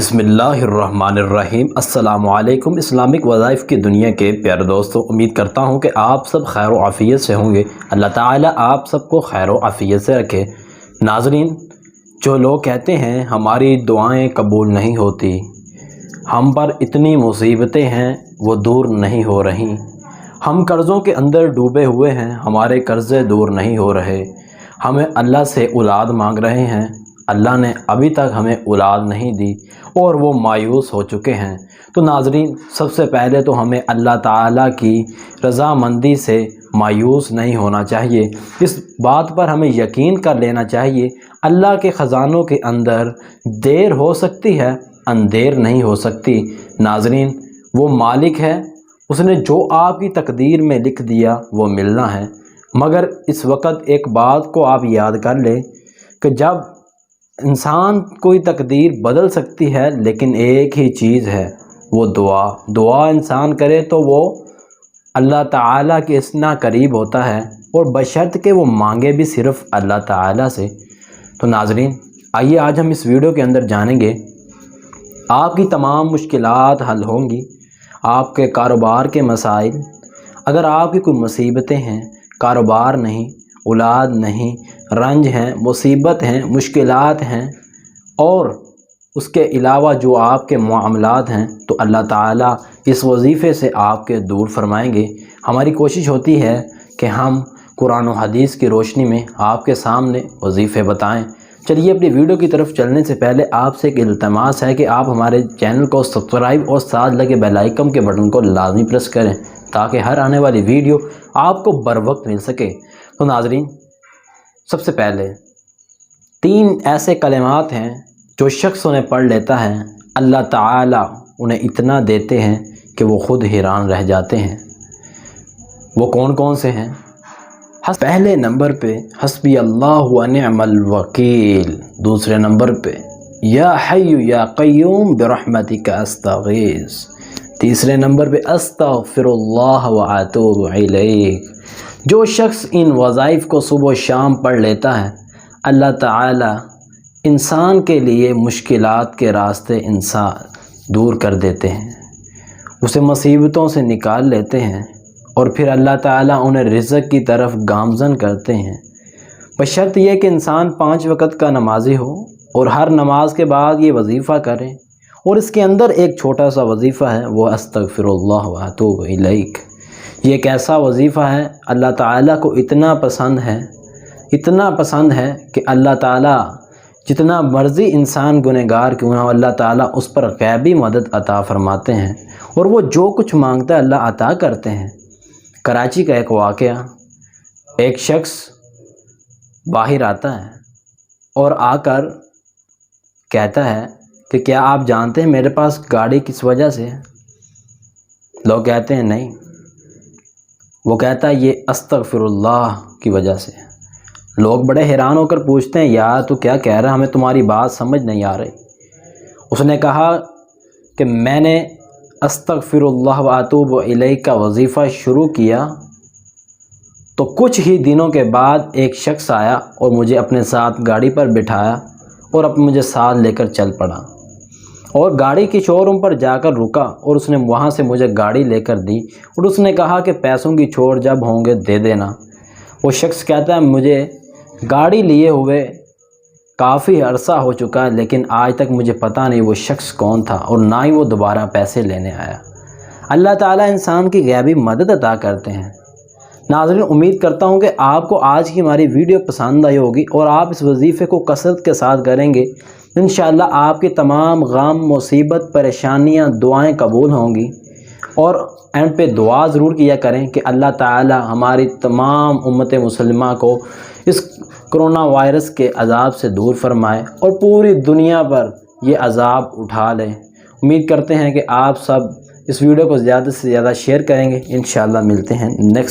बिस्मिल्लाहिर्रहमानिर्रहीम। अस्सलाम वालेकुम। इस्लामिक वज़ाइफ की दुनिया के प्यारे दोस्तों, उम्मीद करता हूँ कि आप सब खैर व आफ़ियत से होंगे। अल्लाह ताला आप सबको खैर व आफ़ियत से रखे। नाज़रीन, जो लोग कहते हैं हमारी दुआएं कबूल नहीं होती, हम पर इतनी मुसीबतें हैं वो दूर नहीं हो रही, हम कर्ज़ों के अंदर डूबे हुए हैं, हमारे कर्ज़े दूर नहीं हो रहे, हमें अल्लाह से औलाद मांग रहे हैं, अल्लाह ने अभी तक हमें औलाद नहीं दी और वो मायूस हो चुके हैं। तो नाज़रीन, सबसे पहले तो हमें अल्लाह ताला की रज़ामंदी से मायूस नहीं होना चाहिए। इस बात पर हमें यकीन कर लेना चाहिए, अल्लाह के ख़ज़ानों के अंदर देर हो सकती है, अंधेर नहीं हो सकती। नाज़रीन, वो मालिक है, उसने जो आपकी तकदीर में लिख दिया वो मिलना है। मगर इस वक्त एक बात को आप याद कर ले कि जब इंसान कोई तकदीर बदल सकती है, लेकिन एक ही चीज़ है, वो दुआ इंसान करे तो वो अल्लाह ताला के इतना करीब होता है, और बशर्त के वो मांगे भी सिर्फ़ अल्लाह ताला से। तो नाज़रीन, आइए आज हम इस वीडियो के अंदर जानेंगे, आपकी तमाम मुश्किलात हल होंगी, आपके कारोबार के मसाइल, अगर आपकी कोई मुसीबतें हैं, कारोबार नहीं, औलाद नहीं, रंज हैं, मुसीबत हैं, मुश्किलात हैं, और उसके अलावा जो आपके मामलात हैं, तो अल्लाह ताला इस वजीफ़े से आपके दूर फरमाएंगे। हमारी कोशिश होती है कि हम कुरान और हदीस की रोशनी में आपके सामने वजीफ़े बताएं। चलिए, अपनी वीडियो की तरफ चलने से पहले आपसे एक इल्तमास है कि आप हमारे चैनल को सब्सक्राइब और साथ लगे बेल आइकन के बटन को लाजमी प्रेस करें, ताकि हर आने वाली वीडियो आपको बर वक्त मिल सके। तो नाज़रीन, सबसे पहले 3 ऐसे कलिमात हैं जो शख्स उन्हें पढ़ लेता है, अल्लाह ताला उन्हें इतना देते हैं कि वो ख़ुद हैरान रह जाते हैं। वो कौन कौन से हैं? पहले नंबर पे हस्बी अल्लाह व निअमल वकील, दूसरे नंबर पे या हय्यु या क़य्यूम बिरहमतिका अस्तगीस, तीसरे नंबर पे अस्तग़फिरुल्लाह व अतूबु इलैह। जो शख्स इन वज़ाइफ को सुबह शाम पढ़ लेता है, अल्लाह ताला इंसान के लिए मुश्किलात के रास्ते इंसान दूर कर देते हैं, उसे मुसीबतों से निकाल लेते हैं, और फिर अल्लाह ताला उन्हें रिज़्क़ की तरफ गामज़न करते हैं। बशर्त यह कि इंसान 5 वक़्त का नमाज़ी हो और हर नमाज के बाद ये वजीफ़ा करें, और इसके अंदर एक छोटा सा वजीफ़ा है, वो अस्तग़फिरुल्लाह व अतूबु इलैह। ये एक ऐसा वजीफ़ा है, अल्लाह ताला को इतना पसंद है कि अल्लाह ताला जितना मर्ज़ी इंसान गुनहगार क्यों ना हो, अल्लाह ताला उस पर गैबी मदद अता फ़रमाते हैं, और वो जो कुछ मांगता है अल्लाह अता करते हैं। कराची का एक वाक़या, एक शख्स बाहर आता है और आकर कहता है कि क्या आप जानते हैं मेरे पास गाड़ी किस वजह से है? लोग कहते हैं नहीं। वो कहता है ये अस्तग़फिरुल्लाह की वजह से। लोग बड़े हैरान होकर पूछते हैं, यार तू क्या कह रहा है, हमें तुम्हारी बात समझ नहीं आ रही। उसने कहा कि मैंने अस्तग़फिरुल्लाह व अतूबु इलैह का वजीफ़ा शुरू किया तो कुछ ही दिनों के बाद एक शख्स आया और मुझे अपने साथ गाड़ी पर बिठाया और अब मुझे साथ लेकर चल पड़ा, और गाड़ी की शोरूम पर जाकर रुका, और उसने वहाँ से मुझे गाड़ी लेकर दी, और उसने कहा कि पैसों की छोड़ जब होंगे दे देना। वो शख्स कहता है मुझे गाड़ी लिए हुए काफ़ी अरसा हो चुका है, लेकिन आज तक मुझे पता नहीं वो शख्स कौन था, और ना ही वो दोबारा पैसे लेने आया। अल्लाह ताला इंसान की गैबी मदद अता करते हैं। नाज़रीन, उम्मीद करता हूँ कि आपको आज की हमारी वीडियो पसंद आई होगी, और आप इस वजीफ़े को कसरत के साथ करेंगे। इंशाअल्लाह आपकी तमाम गम, मुसीबत, परेशानियाँ, दुआएं कबूल होंगी। और एंड पे दुआ ज़रूर किया करें कि अल्लाह ताला हमारी तमाम उम्मत मुसलिमा को इस कोरोना वायरस के अज़ाब से दूर फरमाए, और पूरी दुनिया पर ये अज़ाब उठा लें। उम्मीद करते हैं कि आप सब इस वीडियो को ज़्यादा से ज़्यादा शेयर करेंगे। इंशाअल्लाह मिलते हैं नेक्स्ट